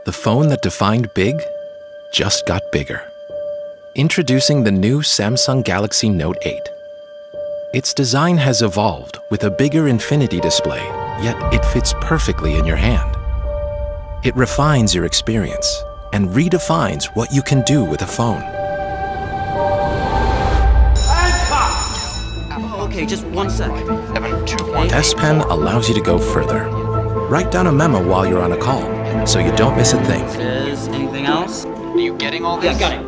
The phone that defined big just got bigger. Introducing the new Samsung Galaxy Note 8. Its design has evolved with a bigger infinity display, yet it fits perfectly in your hand. It refines your experience and redefines what you can do with a phone. Okay, just 1 sec. S Pen allows you to go further. Write down a memo while you're on a call, so you don't miss a thing. Is anything else? Are you getting all this? Yeah, got it.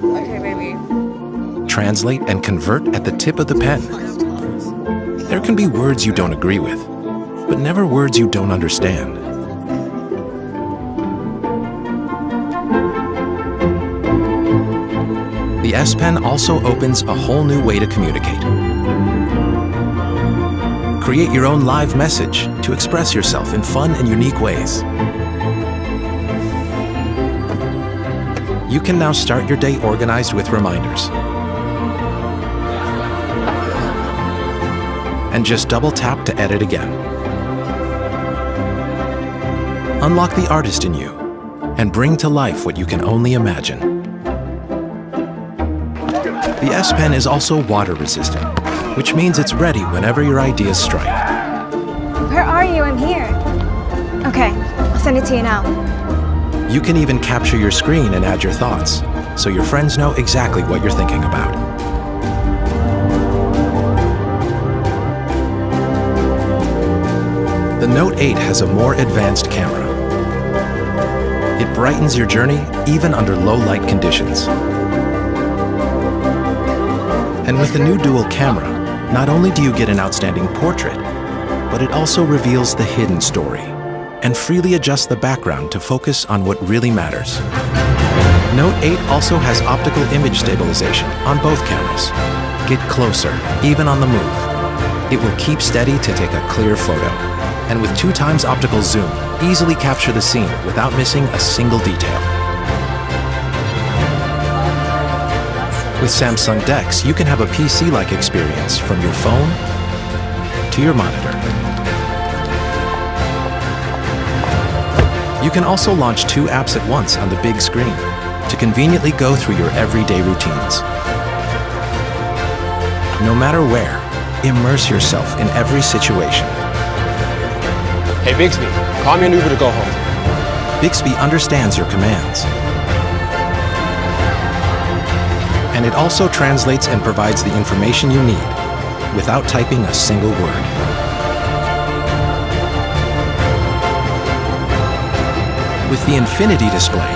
Okay, baby. Translate and convert at the tip of the pen. There can be words you don't agree with, but never words you don't understand. The S Pen also opens a whole new way to communicate. Create your own live message to express yourself in fun and unique ways. You can now start your day organized with reminders. And just double tap to edit again. Unlock the artist in you and bring to life what you can only imagine. The S Pen is also water resistant, which means it's ready whenever your ideas strike. Where are you? I'm here. Okay, I'll send it to you now. You can even capture your screen and add your thoughts, so your friends know exactly what you're thinking about. The Note 8 has a more advanced camera. It brightens your journey even under low light conditions. And with the new dual camera, not only do you get an outstanding portrait, but it also reveals the hidden story and freely adjusts the background to focus on what really matters. Note 8 also has optical image stabilization on both cameras. Get closer, even on the move. It will keep steady to take a clear photo. And with 2x optical zoom, easily capture the scene without missing a single detail. With Samsung DeX, you can have a PC-like experience from your phone to your monitor. You can also launch 2 apps at once on the big screen to conveniently go through your everyday routines. No matter where, immerse yourself in every situation. Hey Bixby, call me an Uber to go home. Bixby understands your commands. And it also translates and provides the information you need without typing a single word. With the Infinity display,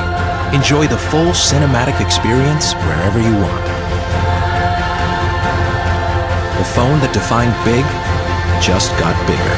enjoy the full cinematic experience wherever you want. The phone that defined big just got bigger.